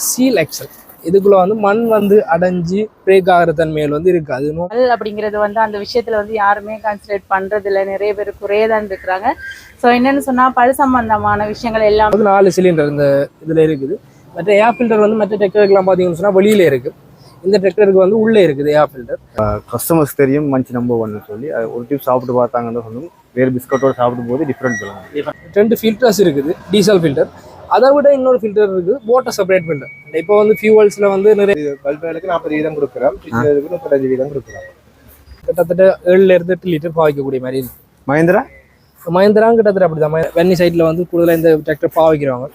Seal XL. இதுக்குள்ள வந்து மண் வந்து அடைஞ்சு பிரேக் ஆகிற தன்மையில் வந்து இருக்காது. அப்படிங்கிறது வந்து அந்த விஷயத்துல வந்து யாருமே கான்சன்ட்ரேட் பண்றது இல்லை, நிறைய பேர் குறையதான் இருக்கிறாங்க. ஸோ என்னன்னு சொன்னா பழு சம்பந்தமான விஷயங்கள் எல்லாம் வந்து 4 சிலிண்டர் இந்த இதுல இருக்குது. மற்ற ஏர் ஃபில்டர் வந்து மற்ற டெக்டருக்குலாம் பார்த்தீங்கன்னு சொன்னா வெளியில இருக்கு. இந்த டெக்டருக்கு வந்து உள்ளே இருக்குது ஏர் ஃபில்டர். கஸ்டமர்ஸ் தெரியும் மஞ்ச் நம்பர் 1 சொல்லி ஒரு டிப் சாப்பிட்டு பார்த்தாங்கன்னு சொன்னோம். வேறு பிஸ்கட்டோட சாப்பிடும் போது டிஃப்ரெண்ட் சொல்லுவாங்க. 2 ஃபில்டர்ஸ் இருக்குது, டீசல் ஃபில்டர். அதை விட இன்னொரு ஃபில்டர் இருக்குது, வாட்டர் செப்பரேட் ஃபில்டர். இப்போ வந்து ஃபியூவல்ஸ்ல வந்து நிறைய பல்புகளுக்கு 40% கொடுக்குறோம், 35% கொடுக்குறோம். கிட்டத்தட்ட 7 to 8 லிட்டர் பாவிக்கக்கூடிய மாதிரி இருக்கு. மஹேந்திரா கிட்டத்தட்ட அப்படிதான். வெண்ணி சைட்ல வந்து கூடுதலாக இந்த டிராக்டர் பாவிக்கிறவங்க.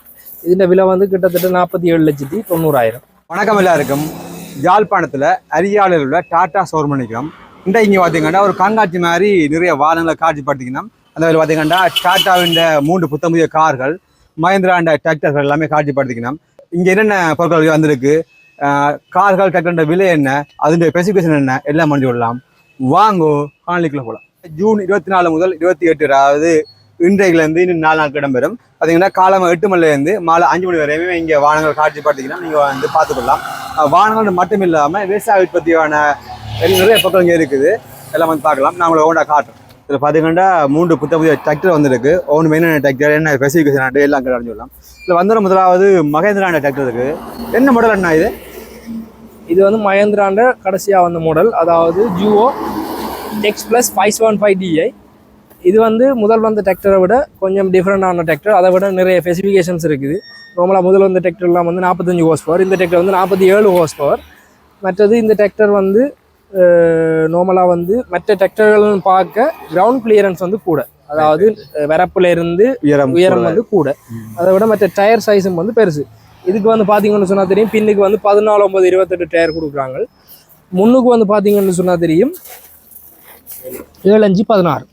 இதுல விலை வந்து கிட்டத்தட்ட 47,90,000. வணக்கம் எல்லாருக்கும். யாழ்ப்பாணத்தில் அரியாலையில் உள்ள டாடா ஷோரூம் நினைக்கிறோம். இங்கே பார்த்தீங்கன்னா ஒரு கண்காட்சி மாதிரி நிறைய வாகனங்களை காட்சிப்படுத்திக்கணும். அந்த மாதிரி பார்த்தீங்கன்னா டாட்டாவின் 3 புத்தமுதிய கார்கள், மஹேந்திராண்ட டிராக்டர்கள் எல்லாமே காட்சிப்படுத்திக்கணும். இங்கே என்னென்ன பொருட்கள் வந்திருக்கு, கார்கள் டிராக்டர் விலை என்ன, அதனுடைய ஸ்பெசிஃபிகேஷன் என்ன, எல்லாம் பண்ணி விடலாம். வாங்கோ காணொளிக்குள்ள போகலாம். ஜூன் 24 முதல் 28, அதாவது இன்றைக்குலேருந்து இன்னும் 4 நாட்கள் இடம்பெறும். பார்த்தீங்கன்னா காலம் 8 மணிலேருந்து மாலை 5 மணி வரையுமே இங்கே வாகனங்கள் காட்சிப்படுத்திக்கலாம். நீங்கள் வந்து பார்த்துக்கொள்ளலாம். வாகனங்கள் மட்டும் இல்லாமல் விவசாய உற்பத்தியான நிறைய பொருட்கள் இங்கே இருக்குது, எல்லாம் வந்து பார்க்கலாம். நான் உங்களை ஓண்டா காட்டுறேன். இதில் பார்த்தீங்கன்னா 3 புதிய டிராக்டர் வந்துருக்கு. ஒன்று மெயினான டிராக்டர் என்ன ஸ்பெசிஃபிகேஷன் எல்லாம் அடைஞ்சிடலாம். இதில் வந்துடும் முதலாவது மகேந்திராண்ட டிராக்டர் இருக்குது. என்ன மாடல் என்ன இது? இது வந்து மஹேந்திராண்ட கடைசியாக வந்த மாடல், அதாவது ஜூவோ எக்ஸ் ப்ளஸ் 575DI. இது வந்து முதல் வந்த டிராக்டரை விட கொஞ்சம் டிஃப்ரெண்டான டிராக்டர். அதை விட நிறைய ஸ்பெசிஃபிகேஷன்ஸ் இருக்குது. நார்மலாக முதல் வந்த டிராக்டர்லாம் வந்து 45 ஹார்ஸ் பவர், இந்த டிராக்டர் வந்து 47 ஹார்ஸ் பவர். மற்றது இந்த டிராக்டர் வந்து நார்மலாக வந்து மற்ற டிராக்டர்கள்னு பார்க்க கிரவுண்ட் கிளியரன்ஸ் வந்து கூட, அதாவது வரப்புல இருந்து உயரம் வந்து கூட. அதை விட மற்ற டயர் சைஸும் வந்து பெருசு. இதுக்கு வந்து பார்த்தீங்கன்னு சொன்னால் தெரியும், பின்னுக்கு வந்து 14, 9, 28 டயர் கொடுக்குறாங்க. முன்னுக்கு வந்து பார்த்தீங்கன்னு சொன்னால் தெரியும் 7, 5, 16.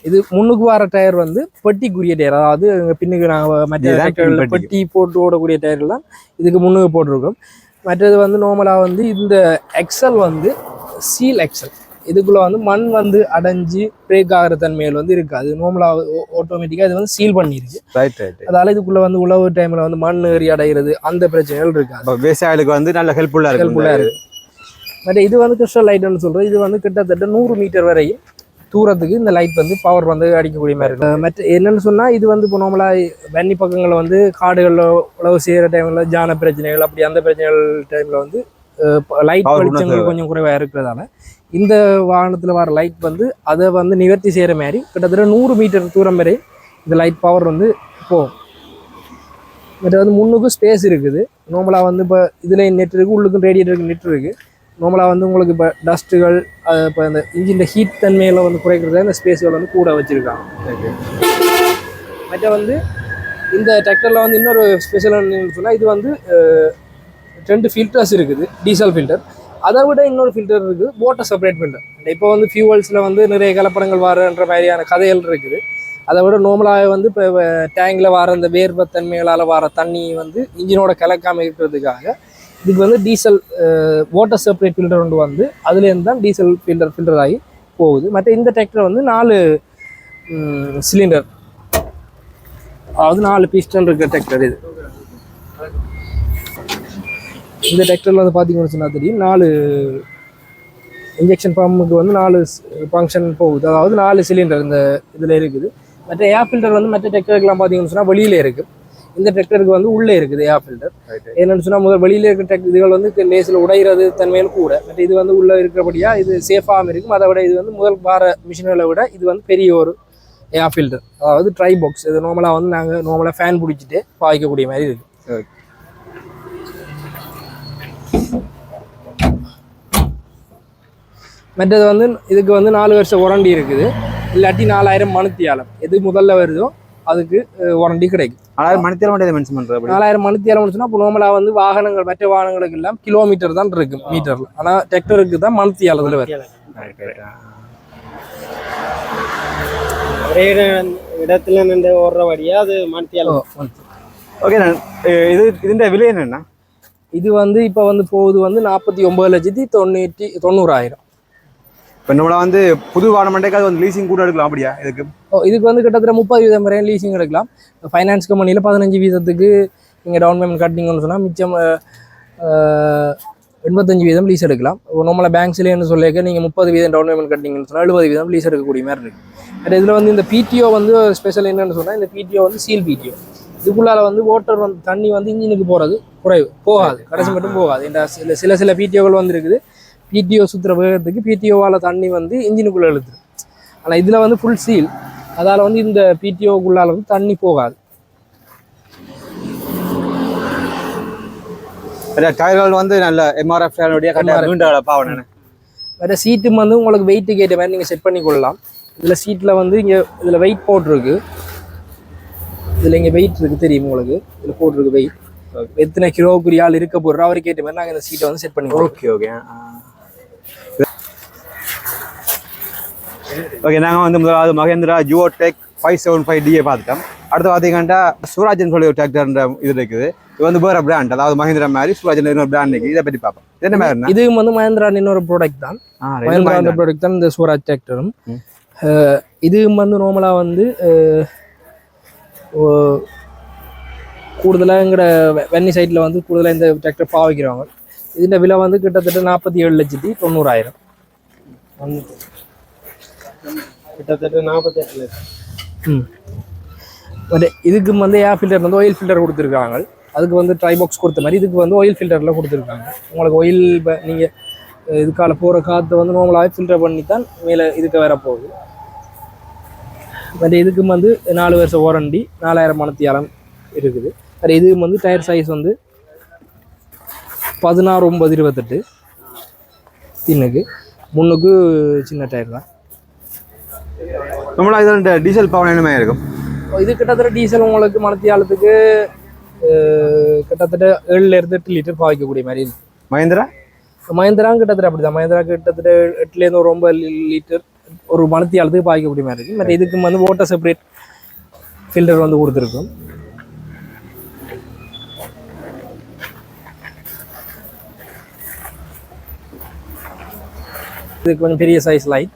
இது முன்னுக்கு வர டயர் வந்து பெட்டிக்குரிய டயர், அதாவது பின்னுக்கு நாங்கள் மற்ற பெட்டி போட்டு ஓடக்கூடிய டயர்லாம் இதுக்கு முன்னுக்கு போட்டிருக்கோம். மற்றது வந்து நார்மலாக வந்து இந்த எக்ஸல் வந்து சீல் எக்ஸல். இதுக்குள்ள வந்து மண் வந்து அடைஞ்சு பிரேக் ஆகிற தன்மையில் வந்து இருக்காது. நார்மலாக ஆட்டோமேட்டிக்காக இது வந்து சீல் பண்ணிருக்கு. அதால இதுக்குள்ள வந்து உழவு டைம்ல வந்து மண் ஏறி அடைகிறது அந்த பிரச்சனைகள் இருக்காது. விவசாயிகளுக்கு வந்து நல்ல ஹெல்ப்ஃபுல்லாக இருக்கு. மற்ற இது வந்து கிறிஸ்டல் லைட்னு சொல்கிறோம். இது வந்து கிட்டத்தட்ட 100 மீட்டர் வரையும் தூரத்துக்கு இந்த லைட் வந்து பவர் வந்து அடிக்கக்கூடிய மாதிரி இருக்கும். மற்ற என்னன்னு சொன்னால் இது வந்து இப்போ நார்மலாக வன்னி பக்கங்களில் வந்து காடுகளில் உழவு செய்கிற டைமில் ஜான பிரச்சனைகள் அப்படி அந்த பிரச்சனைகள் டைமில் வந்து லைட் வெளிச்சங்கள் கொஞ்சம் குறைவாக இருக்கிறதால இந்த வாகனத்தில் வர லைட் வந்து அதை வந்து நிவர்த்தி செய்கிற மாதிரி கிட்டத்தட்ட 100 மீட்டர் தூரம் வரை இந்த லைட் பவர் வந்து போகும். மற்ற வந்து முன்னுக்கும் ஸ்பேஸ் இருக்குது. நார்மலாக வந்து இப்போ இதில் நெட் இருக்குது, உள்ளுக்கும் ரேடியேட்டருக்கு நெட் இருக்குது. நார்மலாக வந்து உங்களுக்கு இப்போ டஸ்ட்டுகள் இப்போ இந்த இன்ஜின் ஹீட் தன்மையில் வந்து குறைக்கிறது இந்த ஸ்பேஸ்கள் வந்து கூட வச்சுருக்காங்க. மற்ற வந்து இந்த டிராக்டரில் வந்து இன்னொரு ஸ்பெஷல் என்னன்னு சொன்னால் இது வந்து 2 ஃபில்டர்ஸ் இருக்குது, டீசல் ஃபில்டர். அதை விட இன்னொரு ஃபில்டர் இருக்குது, வாட்டர் செப்பரேட் ஃபில்டர். இப்போ வந்து ஃபியூவல்ஸில் வந்து நிறைய கலப்படங்கள் வரன்ற மாதிரியான கதைகள் இருக்குது. அதை விட நார்மலாக வந்து இப்போ டேங்கில் வர அந்த வேர்வத்தன்மைகளால் வர தண்ணி வந்து இன்ஜினோட கலக்காமல் இருக்கிறதுக்காக இதுக்கு வந்து டீசல் வாட்டர் செப்பரேட் ஃபில்டர் கொண்டு வந்து அதுலேருந்து தான் டீசல் ஃபில்டர் ஆகி போகுது. மற்ற இந்த டிராக்டர் வந்து 4 சிலிண்டர், அதாவது 4 பிஸ்டன் இருக்கிற டிராக்டர். இது இந்த டிராக்டரில் வந்து பார்த்தீங்கன்னு சொன்னால் தெரியும் 4 இன்ஜெக்ஷன் பம்புக்கு வந்து 4 ஃபங்க்ஷன் போகுது, அதாவது 4 சிலிண்டர் இந்த இதில் இருக்குது. மற்ற ஏர் ஃபில்டர் வந்து மற்ற டிராக்டருக்குலாம் பார்த்தீங்கன்னு சொன்னால் வெளியில இருக்குது. இந்த டிராக்டருக்கு வந்து உள்ளே இருக்குது ஏர் ஃபில்டர். என்னென்னு சொன்னால் முதல் வெளியில் இருக்கிற இதுகள் வந்து லேசில் உடைகிறது தன்மையில் கூட, மற்ற இது வந்து உள்ளே இருக்கிறபடியாக இது சேஃபாகவும் இருக்கும். அதை விட இது வந்து முதல் வார மிஷின்களை விட இது வந்து பெரிய ஒரு ஏர் ஃபில்டர், அதாவது ட்ரை பாக்ஸ். இது நார்மலாக வந்து நாங்கள் நார்மலாக ஃபேன் பிடிச்சிட்டு பாய்க்கக்கூடிய மாதிரி இருக்குது. மற்றது வந்து இதுக்கு வந்து 4 வருஷம் வாரண்டி இருக்குது. இல்லாட்டி 4000 மணித்தியாலம் எது முதல்ல வருதோ அதுக்கு வாரண்டி கிடைக்கும். 4000 மணித்தியாலம் 4000 மணித்தியாலம் சொன்னா இப்போ நார்மலாக வந்து வாகனங்கள் மற்ற வாகனங்களுக்கு எல்லாம் கிலோமீட்டர் தான் இருக்கு மீட்டர்ல, ஆனால் டிராக்டருக்கு தான் மணித்தியாலத்தில் வரும். ஒரே இடத்துல நின்று ஓடுறபடியா அது மணித்தியாலம். ஓகே, இதுன்ற விலை என்னன்னா இது வந்து இப்போ வந்து போகுது வந்து 49,90,000. இப்போ நம்மள வந்து புது வாகனமண்டைக்கு அது வந்து லீசிங் கூட எடுக்கலாம் அப்படியா? இதுக்கு இதுக்கு வந்து கிட்டத்தட்ட 30% வரை லீசிங் எடுக்கலாம். ஃபைனான்ஸ் கம்பெனியில் 15% நீங்கள் டவுன் பேமெண்ட் கட்டிங்கன்னு சொன்னால் மிச்சம் 85% லீஸ் எடுக்கலாம். நார்மலாக பேங்க்ஸ்லேன்னு சொல்லியிருக்க நீங்கள் 30% டவுன் பேமெண்ட் கட்டிங்கன்னு சொன்னால் 70% லீஸ் எடுக்கக்கூடிய மாதிரி இருக்குது. பட் இதில் வந்து இந்த பிடிஓ வந்து ஸ்பெஷல் என்னென்னு சொன்னால் இந்த பிடிஓ வந்து சீல் பிடிஓ. இதுக்குள்ளால வந்து வாட்டர் வந்து தண்ணி வந்து இன்ஜினுக்கு போகிறது குறைவு, போகாது, கடைசி மட்டும் போகாது. இந்த சில பிடிஓக்கள் வந்து இருக்குது, பிடிஓ சுற்றுற வேகத்துக்கு பிடிஓவால் தண்ணி வந்து இன்ஜினுக்குள்ளே இழுத்துரு. ஆனால் இதில் வந்து ஃபுல் சீல், அதால் வந்து இந்த பிடிஓக்குள்ளால வந்து தண்ணி போகாது. டயர்கள் வந்து நல்ல எம்ஆர்எஃப் வேறு சீட்டும் வந்து உங்களுக்கு வெயிட்டுக்கு ஏற்ற மாதிரி நீங்கள் செட் பண்ணி கொள்ளலாம். இதில் சீட்டில் வந்து இங்கே இதில் வெயிட் போட்டிருக்கு, இதில் இங்கே வெயிட் இருக்குது தெரியும் உங்களுக்கு, இதில் போட்டிருக்கு வெயிட் எத்தனை கிலோக்குரிய ஆள் இருக்க போடுறோம் அவருக்கு ஏற்ற மாதிரி நாங்கள் இந்த சீட்டை வந்து செட் பண்ணி ஓகே ஓகே ஓகே. நாங்கள் வந்து முதலாவது மகேந்திரா ஜுவோடெக் 575DA பார்த்துட்டோம். அடுத்து பார்த்தீங்கன்னா சூராஜன் சொல்லி ஒரு டிராக்டர் இது இருக்குது. இது வந்து வேறு பிராண்ட், அதாவது மஹேந்திரா மாதிரி சூராஜன் இன்னொரு பிராண்ட் இருக்குது. இதை பற்றி பார்ப்போம். என்ன மாதிரி இது வந்து மஹேந்திரா இன்னொரு ப்ராடக்ட் தான், மஹேந்திரா ப்ராடக்ட் தான் இந்த சூராஜ் டிராக்டரும். இது வந்து நார்மலாக வந்து கூடுதலாக எங்களோட வெண்ணி சைட்டில் வந்து கூடுதலாக இந்த டிராக்டர் பாவிக்கிறாங்க. இதுன்ற விலை வந்து கிட்டத்தட்ட 47,90,000. கிட்டத்தட்ட 48 லட்சம். பட் இதுக்கு வந்து ஏர் ஃபில்டர் வந்து ஆயில் ஃபில்டர் கொடுத்துருக்காங்க. அதுக்கு வந்து ட்ரை பாக்ஸ் கொடுத்த மாதிரி இதுக்கு வந்து ஆயில் ஃபில்டரில் கொடுத்துருக்காங்க. உங்களுக்கு ஆயில் நீங்கள் இதுக்கால போகிற காற்றை வந்து நார்மலாக ஃபில்டர் பண்ணி தான் மேலே இதுக்கு வேற போகுது. பட் இதுக்கு வந்து 4 வருஷம் வாரண்டி, 4000 மணத்தியாலம் இருக்குது. பட் இதுக்கு வந்து டயர் சைஸ் வந்து 16/9/28 பின்னுக்கு, முன்னுக்கு சின்ன டயர் தான். நம்மளா இது டீசல் பவர் என்னமே இருக்கும். இது கிட்டத்தட்ட டீசல் உங்களுக்கு மணத்தியாலத்துக்கு கிட்டத்தட்ட 7-8 லிட்டர் பாவிக்கக்கூடிய மாதிரி இருக்குது. மஹேந்திரா கிட்டத்தட்ட அப்படி தான். மஹேந்திரா கிட்டத்தட்ட 8 9 லிட்டர் ஒரு மணத்தியாலத்துக்கு பாவிக்கக்கூடிய மாதிரி இருக்குது. பட் இதுக்கு வந்து வாட்டர் செப்பரேட் ஃபில்டர் வந்து கொடுத்துருக்கோம். இது கொஞ்சம் பெரிய சைஸ் லைட்,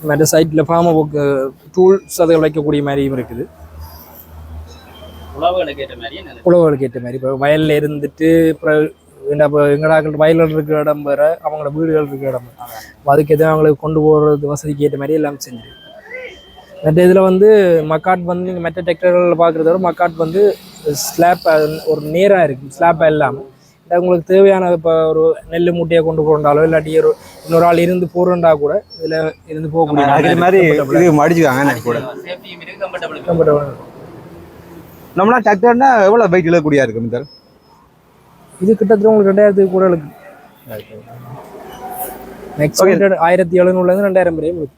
மற்ற சைட்டில் ஃபார்ம் டூல்ஸ் அதை வைக்கக்கூடிய மாதிரியும் இருக்குது. உழவுகளுக்கு ஏற்ற மாதிரி இப்போ வயலில் இருந்துட்டு அப்புறம் இப்போ எங்கடா வயலில் இருக்கிற இடம் வேறு, அவங்களோட வீடுகள் இருக்கிற இடம் அதுக்கு எதுவும் அவங்களுக்கு கொண்டு போகிறது வசதிக்கு ஏற்ற மாதிரி எல்லாம் செஞ்சு. மற்ற இதில் வந்து மக்காட் வந்து நீங்கள் மற்ற டிராக்டர்களில் பார்க்குறத விட மக்காட் வந்து ஸ்லாப் ஒரு நேராக இருக்குது, ஸ்லாப்பாக இல்லாமல். உங்களுக்கு தேவையான இப்போ ஒரு நெல் மூட்டையை கொண்டு போகிறாலோ இல்லாட்டி இன்னொரு ஆள் இருந்து போகிறண்டா கூட இதில் இருந்து போகக்கூடிய மாதிரி மடிச்சுக்காங்க கூட. நம்மளா டிராக்டர்னா எவ்வளோ வெயிட் இழக்கூடியா இருக்கு மித்தர்? இது கிட்டத்தட்ட உங்களுக்கு 2000 கூட இருக்கு. மேக்ஸிமம் 1700 2000 வரையும் இருக்கு.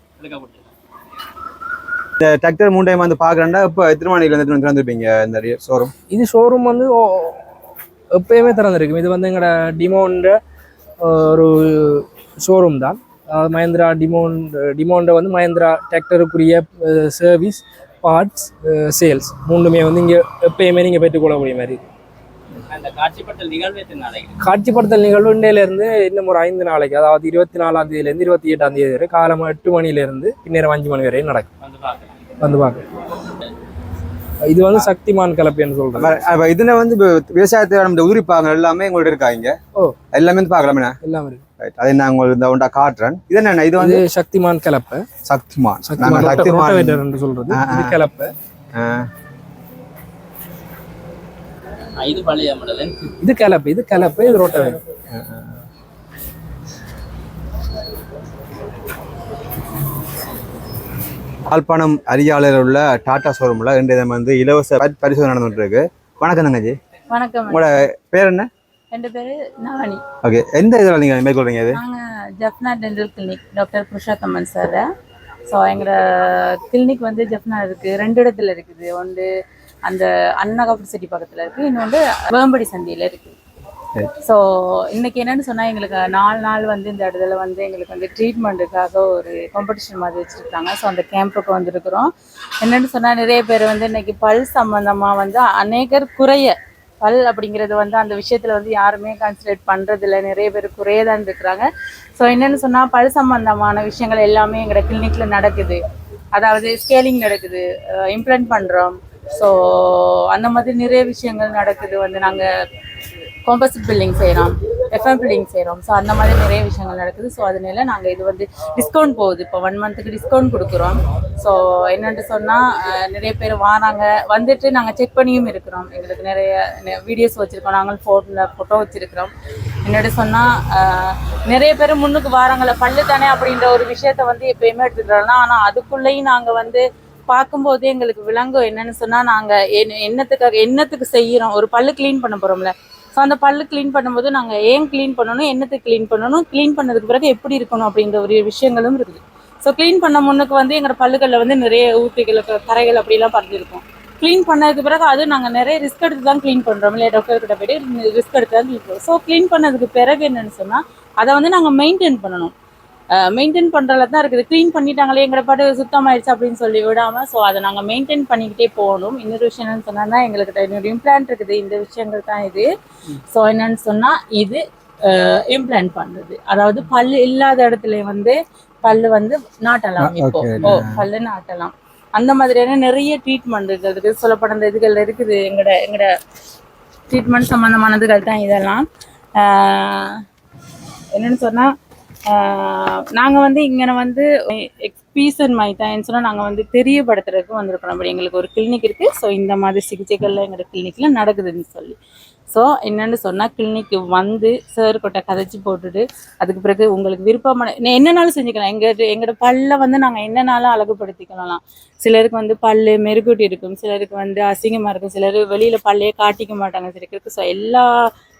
இந்த டிராக்டர் 3 டைம் வந்து பார்க்குறேன்டா இப்போ எத்தனை மணிலேருந்து திறந்துருப்பீங்க இந்த ஷோரூம்? இது ஷோரூம் வந்து எப்பயுமே திறந்துருக்கும். இது வந்து எங்களோட டிமோன்ற ஒரு ஷோரூம் தான். மஹேந்திரா டிமோண்ட வந்து மஹேந்திரா டிராக்டருக்குரிய சர்வீஸ், பார்ட்ஸ், சேல்ஸ் மூணுமே வந்து இங்கே எப்பயுமே நீங்கள் பெற்றுக்கொள்ளக்கூடிய மாதிரி. காட்சிப்படுத்தல் நிகழ்வு இன்றையிலேருந்து இன்னும் ஒரு 5 நாளைக்கு, அதாவது 24ஆம் தேதியிலேருந்து 28ஆம் தேதி வரை காலம் 8 மணிலேருந்து பின்னர் 5 மணி வரையும் நடக்கும். வந்து பார்க்க இது வந்து சக்திமான் கலப்பைன்னு சொல்றேன். இதுல வந்து விவசாயத்தை நம்ம உதிரிப்பாங்க எல்லாமே உங்கள்ட்ட இருக்காங்க. எல்லாமே வந்து பார்க்கலாமே எல்லாமே இருக்கு. அதை நான் உங்களுக்கு இந்த ஒன்றா காட்டுறேன். இது என்ன? இது வந்து சக்திமான் கலப்பை. சக்திமான் சொல்றது இது கலப்பை. இது பழைய மாடல். இது கலப்பை, இது கலப்பை, இது ரோட்டவேட்டர். யாழ்ப்பாணம் அரியாலையில் உள்ள டாடா ஷோரூம்ல இன்றைய வந்து இலவச பரிசோதனை நடந்துட்டு இருக்கு. வணக்கம் தங்கச்சி. வணக்கம். உங்களோட பேர் என்ன? என் பேரு நவனி. ஓகே, எந்த இதில் நீங்கள் மேற்கொள்றீங்க? இது நாங்கள் Jaffna dental clinic, doctor Purushothaman sir. So எங்களோட கிளினிக் வந்து ஜப்னா இருக்குது, 2 இடத்துல இருக்குது. ஒன்று அந்த அண்ணா காப்பர் சிட்டி பக்கத்தில் இருக்குது, இன்னொன்று வேம்படி சந்தியில் இருக்குது. ஸோ இன்னைக்கு என்னென்னு சொன்னால் எங்களுக்கு 4 நாள் வந்து இந்த இடத்துல வந்து எங்களுக்கு வந்து ட்ரீட்மெண்ட்டுக்காக ஒரு காம்படிஷன் மாதிரி வச்சுருக்காங்க. ஸோ அந்த கேம்புக்கு வந்துருக்குறோம். என்னென்னு சொன்னால் நிறைய பேர் வந்து இன்னைக்கு பல் சம்மந்தமாக வந்து அநேகர் குறைய பல் அப்படிங்கிறது வந்து அந்த விஷயத்தில் வந்து யாருமே கான்சன்ட்ரேட் பண்ணுறதில்ல, நிறைய பேர் குறைய தான் இருக்கிறாங்க. ஸோ என்னென்னு சொன்னால் பல் சம்மந்தமான விஷயங்கள் எல்லாமே எங்களோட கிளினிக்கில் நடக்குது. அதாவது ஸ்கேலிங் நடக்குது, இம்ப்ளான்ட் பண்ணுறோம், ஸோ அந்த மாதிரி நிறைய விஷயங்கள் நடக்குது. வந்து நாங்கள் காம்போசிட் பில்டிங் செய்கிறோம், எஃப்எம் பில்டிங் செய்கிறோம். ஸோ அந்த மாதிரி நிறைய விஷயங்கள் நடக்குது. ஸோ அதனால நாங்கள் இது வந்து டிஸ்கவுண்ட் போகுது. இப்போ 1 மந்த்துக்கு டிஸ்கவுண்ட் கொடுக்குறோம். ஸோ என்னென்னு சொன்னால் நிறைய பேர் வராங்க, வந்துட்டு நாங்கள் செக் பண்ணியும் இருக்கிறோம். எங்களுக்கு நிறைய வீடியோஸ் வச்சுருக்கோம், நாங்கள் ஃபோட்டோ வச்சுருக்கிறோம். என்னென்னு சொன்னால் நிறைய பேர் முன்னுக்கு வராங்கள பல்லு தானே அப்படின்ற ஒரு விஷயத்த வந்து எப்பயுமே எடுத்துக்கிறோம்னா, ஆனால் அதுக்குள்ளேயும் நாங்கள் வந்து பார்க்கும்போது எங்களுக்கு விளங்கும் என்னென்னு சொன்னால் நாங்கள் என்னத்துக்கு செய்கிறோம். ஒரு பல்லு க்ளீன் பண்ண போகிறோம்ல, ஸோ அந்த பல்லு க்ளீன் பண்ணும்போது நாங்கள் ஏன் க்ளீன் பண்ணணும், என்னத்துக்கு க்ளீன் பண்ணணும், க்ளீன் பண்ணதுக்கு பிறகு எப்படி இருக்கணும் அப்படின்ற ஒரு விஷயங்களும் இருக்குது. ஸோ க்ளீன் பண்ண முன்னுக்கு வந்து எங்களோட பல்லுகளில் வந்து நிறைய ஊட்டிகள், கரைகள் அப்படிலாம் பறந்துருக்கும். க்ளீன் பண்ணதுக்கு பிறகு அது நாங்கள் நிறைய ரிஸ்க் எடுத்து தான் க்ளீன் பண்ணுறோம் இல்லையா, டாக்டர்கிட்ட போய்ட்டு ரிஸ்க் எடுத்து தான் க்ளீன் பண்ணுறோம். ஸோ க்ளீன் பண்ணதுக்கு பிறகு என்னென்னு சொன்னால் அதை வந்து நாங்கள் மெயின்டைன் பண்ணணும். மெயின்டைன் பண்ணுறதுல தான் இருக்குது. க்ளீன் பண்ணிட்டாங்களே எங்களை பாட்டு சுத்தமாயிடுச்சு அப்படின்னு சொல்லி விடாமல், ஸோ அதை நாங்கள் மெயின்டைன் பண்ணிக்கிட்டே போகணும். இன்னொரு விஷயம் என்னென்னு சொன்னால் தான் எங்களுக்கு இன்னொரு இம்ப்ளான்ட் இருக்குது. இந்த விஷயங்கள் தான் இது. ஸோ என்னென்னு சொன்னால் இது இம்ப்ளான்ட் பண்ணுறது, அதாவது பல்லு இல்லாத இடத்துல வந்து பல்லு வந்து நாட்டலாம். இப்போ பல்லு நாட்டலாம். அந்த மாதிரியான நிறைய ட்ரீட்மெண்ட் இருக்குது, சொல்லப்பட்ட இதுகள் இருக்குது. எங்களோட ட்ரீட்மெண்ட் சம்மந்தமானதுகள் தான் இதெல்லாம். என்னென்னு சொன்னால் நாங்கள் வந்து இங்கே வந்து பீஸ் அண்ட் மை தான் சொன்னால் நாங்கள் வந்து தெரியப்படுத்துறதுக்கு வந்திருக்கிறோம். அப்படி எங்களுக்கு ஒரு கிளினிக் இருக்குது. ஸோ இந்த மாதிரி சிகிச்சைகள்லாம் எங்களோட கிளினிக்கில் நடக்குதுன்னு சொல்லி, ஸோ என்னென்னு சொன்னால் கிளினிக்கு வந்து சார் கிட்ட கதைச்சி போட்டுட்டு அதுக்கு பிறகு உங்களுக்கு விருப்பமான என்னன்னாலும் செஞ்சுக்கலாம். எங்களோட பல்லை வந்து நாங்கள் என்னன்னாலும் அழகுபடுத்திக்கலாம். சிலருக்கு வந்து பல்லு மெருகூட்டி இருக்கும், சிலருக்கு வந்து அசிங்கமாக இருக்கும், சிலர் வெளியில் பல்லையே காட்டிக்க மாட்டாங்க சிலருக்கு. ஸோ எல்லா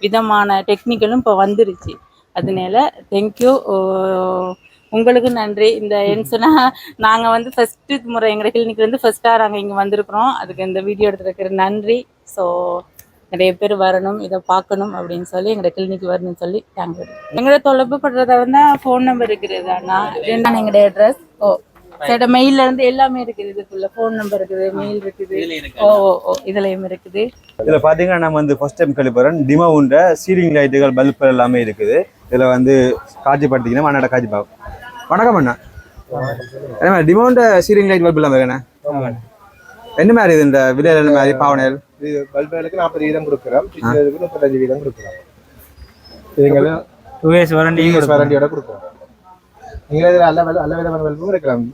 விதமான டெக்னிக்கலும் இப்போ வந்துருச்சு. அதனால தேங்க்யூ, உங்களுக்கு நன்றி. இந்த ஏன்னு சொன்னால் நாங்கள் வந்து ஃபஸ்ட்டு முறை எங்கள் கிளினிக் வந்து ஃபஸ்ட்டாக நாங்கள் இங்கே வந்திருக்கிறோம். அதுக்கு இந்த வீடியோ எடுத்துருக்கிற நன்றி. ஸோ நிறைய பேர் வரணும், இதை பார்க்கணும் அப்படின்னு சொல்லி எங்களோட கிளினிக் வரணும்னு சொல்லி தேங்க்யூ. எங்களோட தொடர்பு படுறத வந்து ஃபோன் நம்பர் இருக்குது. ஆனால் எங்களோட அட்ரஸ் சரி மெயிலில் இருந்து எல்லாமே இருக்குது. இதுக்குள்ள ஃபோன் நம்பர் இருக்குது, மெயில் இருக்குது, இதுலையும் இருக்குது. இதில் பார்த்தீங்கன்னா நம்ம வந்து ஃபர்ஸ்ட் டைம் கழிப்பறோம். டிமோவுண்ட சீலிங் லைட்டுகள் பல்பு எல்லாமே இருக்குது. இதில் வந்து காட்சிப்படுத்திங்கன்னா அண்ணாட காட்சி பார்க்கும். வணக்கம் அண்ணா. என்ன டிமோண்ட சீலிங் லைட் பல்பு எல்லாமே இருக்கண்ணா? என்ன மாதிரி இது இந்த விலையில மாதிரி பாவனைகள்? இது பல்புகளுக்கு 40 வீதம் கொடுக்குறோம், 35 வீதம் கொடுக்குறோம். இதுங்களை 2 years வாரண்டியோட கொடுக்குறோம். நீங்களே இதில் நல்ல விதமான பல்பும் இருக்கலாம்.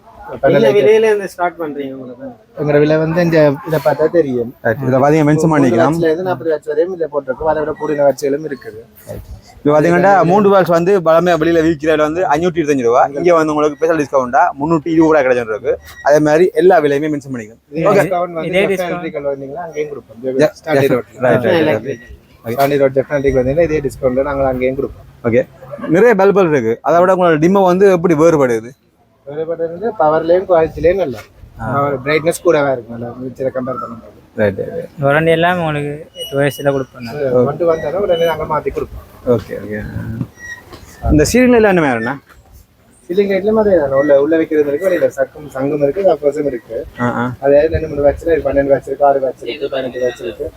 விலையில இருந்து ஸ்டார்ட் பண்றீங்க. உங்களுக்கு எங்களோட விலை வந்து இந்த இதை பார்த்தா தெரியும். இதில் பார்த்தீங்கன்னா மென்ஷன் பண்ணிக்கலாம். 40 லட்சம் வரையும் இதில் போட்டிருக்கோம். அதை விட கூடிய வச்சுகளும் இருக்குது. இப்போ பார்த்தீங்கன்னா 3 வால்ஸ் வந்து பலமே வெளியில் விற்கிறதுல வந்து 525 ரூபா. இங்கே வந்து உங்களுக்கு ஸ்பெஷல் டிஸ்கவுண்டா 320 ரூபா கிடைச்சிருக்கு. அதே மாதிரி எல்லா விலையுமே மென்ஷன் பண்ணிக்கலாம். அங்கேயும் கொடுப்போம். ஸ்டாண்டி ரோட் டெஃபினட்டிக்கு வந்தீங்கன்னா இதே டிஸ்கவுண்ட்ல நாங்கள் அங்கேயும் கொடுப்போம். ஓகே, நிறைய பல்பல் இருக்கு. அதை விட உங்களோட டிம்மோ வந்து எப்படி வேறுபடுது? வேறுபடுறது பவர்லேயும் குவாலிட்டிலேயும் நல்லா பிரைட்னஸ் கூடவே இருக்கு. நல்லா மிச்சரை கம்பேர் பண்ணும்போது வாரண்டி எல்லாம் உங்களுக்கு 2 yearsல கொடுப்போம். கொண்டு வந்தாலும் உடனே நாங்கள் மாற்றி கொடுப்போம். Okay okay. இந்த சீலிங் லைட்ல என்ன வேறுண்ணா? சீலிங் லைட்லயும் அதே உள்ள வைக்கிறது இருக்கு, வெளியில சங்கம் இருக்கு, கப்பர்ஸும் இருக்கு. அதே 2-3 வாட்ச் இருக்கு, 12 வாட்ச் இருக்கு, 6 வாட்ச் இருக்கு, 12 வாட்ச் இருக்கு.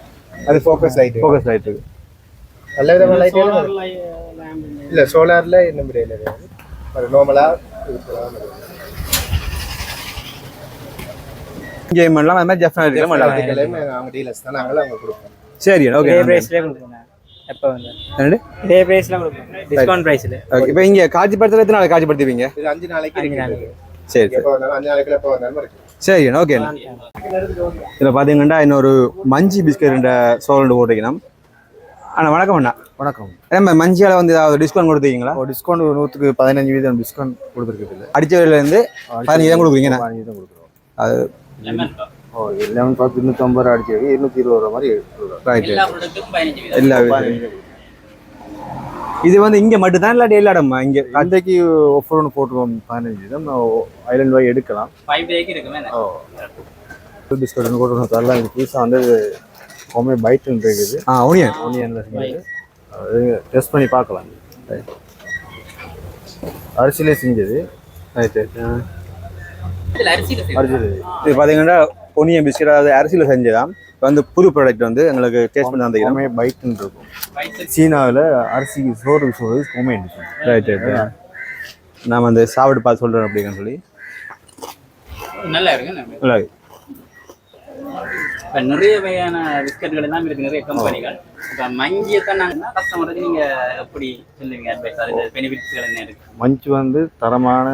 அது ஃபோக்கஸ் லைட் இருக்கு. நல்ல விதமான லைட் இல்ல சோலார்ல என்ன முறையில ஒரு நார்மலா கேம் பண்ணலாம். அது மாதிரி டெஃபினட் அவங்க டீலர்ஸ் தான் நாங்களும் அவங்க கொடுப்போம். சரி ஓகே. பிரைஸ்ல கொடுப்போம். எப்போ வந்து என்னது இதே பிரைஸ்ல கொடுப்போம், டிஸ்கவுண்ட் பிரைஸ்ல. ஓகே. இப்போ இங்க காட்சிப்படுத்துறது எத்தனை நாளைக்கு காட்சிப்படுத்துவீங்க? இது 5 நாளைக்கு இருக்கு. சரி எப்போ வந்தாலும் 5 நாளைக்குள்ள எப்போ வந்தாலும் இருக்கு. சரி ஓகே. இதில் பார்த்தீங்கன்னா இன்னொரு மஞ்சி பிஸ்கட் சோழண்டு போட்டிருக்கணும். அண்ணா வணக்கம் அண்ணா. வணக்கம். நம்ம மஞ்சியால் வந்து ஏதாவது டிஸ்கவுண்ட் கொடுத்துருக்கீங்களா? டிஸ்கவுண்ட் 100க்கு 15 வீதம் டிஸ்கவுண்ட் கொடுத்துருக்குது. அடித்த விலையிலேருந்து 15 வீதம் கொடுக்குறீங்க. 15 வீதம் கொடுக்குறோம். அது 11 10 250 ரூபா அடிச்சு 220 ரூபா மாதிரி ரைட். எல்லா இது வந்து இங்கே மட்டும்தான் இல்லாட்டி எல்லா இடமா? இங்கே அன்றைக்கு ஆஃபர் ஒன்று போட்டுருவோம் 15 வீதம். ஐலண்ட் வாய் எடுக்கலாம். 5 டேக்கு இருக்குமே. டிஸ்கவுண்ட் ஒன்று போட்டு தரலாம். இது புதுசாக வந்து ஹோமே பைட்டுன்னு இருக்குது. ஒனியன்ல செஞ்சது. அது டெஸ்ட் பண்ணி பார்க்கலாம். அரிசியிலே செஞ்சது. ரைட்டு. இது பார்த்தீங்கன்னா ஒனியன் பிஸ்கட், அதாவது அரிசியில் செஞ்சதான். இப்போ வந்து புது ப்ராடக்ட் வந்து எங்களுக்கு டேஸ்ட் பண்ணி தந்துக்கிறோம். ஹோமே பைட்டுன்னு இருக்கும். சீனாவில் அரிசிக்கு சோறு சொல்றது ஹோமே டிஷ். Right right. நான் வந்து சாப்பிட்டு பார்த்து சொல்கிறேன் அப்படிங்கன்னு சொல்லி. நல்லா இருக்கு. நல்லா இருக்கு. இப்போ நிறைய வகையான பிஸ்கட்கள் எல்லாம் இருக்குது, நிறைய கம்பெனிகள். இப்போ மஞ்சியை தான் நாங்கள் கஸ்டமருக்கு நீங்கள் எப்படி சொல்லுவீங்க அட்வைஸ், அது பெனிஃபிட்ஸ்கள் என்ன இருக்குது? மஞ்ச் வந்து தரமான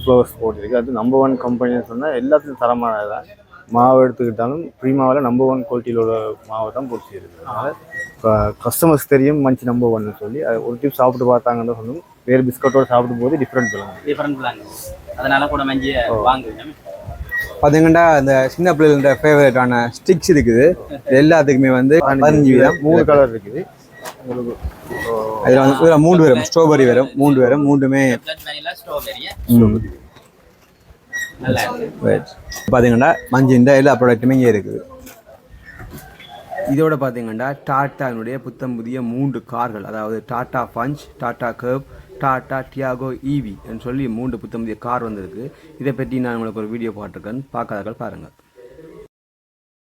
ஃப்ளவர்ஸ் போட்டிருக்கு. அது நம்பர் 1 கம்பெனின்னு சொன்னால் எல்லாத்துக்கும் தரமானது தான். மாவு எடுத்துக்கிட்டாலும் ப்ரீமாவில் நம்பர் 1 குவாலிட்டியில் உள்ள மாவை தான் போட்டிருக்கு. அதனால் இப்போ கஸ்டமர்ஸ் தெரியும் மஞ்ச் நம்பர் 1ன்னு சொல்லி அது ஒரு டிப் சாப்பிட்டு பார்த்தாங்கன்னு சொல்லணும். வேறு பிஸ்கட்டோடு சாப்பிடும் போது டிஃப்ரெண்ட் பிளாங்க, அதனால கூட மஞ்சியை வாங்குவீங்க. பார்த்தீங்கன்னா இந்த சின்ன பிள்ளைகளோட ஃபேவரட்டான ஸ்டிக்ஸ் இருக்குது. எல்லாத்துக்குமே வந்து 15 வீதம் 3 கலர் இருக்குது. அதில் வந்து 3 வரும், ஸ்ட்ராபெரி வரும், 3 வரும், 3மே நல்லா இருக்கு. பார்த்தீங்கன்னா மஞ்சின்ற எல்லா ப்ராடக்ட்டுமே இங்கே இருக்குது. இதோட பார்த்தீங்கன்னா டாட்டாவினுடைய புத்தம் புதிய 3 கார்கள், அதாவது Tata Punch, Tata Curvv, Tata Tiago EV என்று சொல்லி 3 புத்தம் புதிய கார் வந்திருக்கு. இதை பற்றி நான் உங்களுக்கு ஒரு வீடியோ போட்டிருக்கேன், பார்க்காதவர்கள் பாருங்கள்.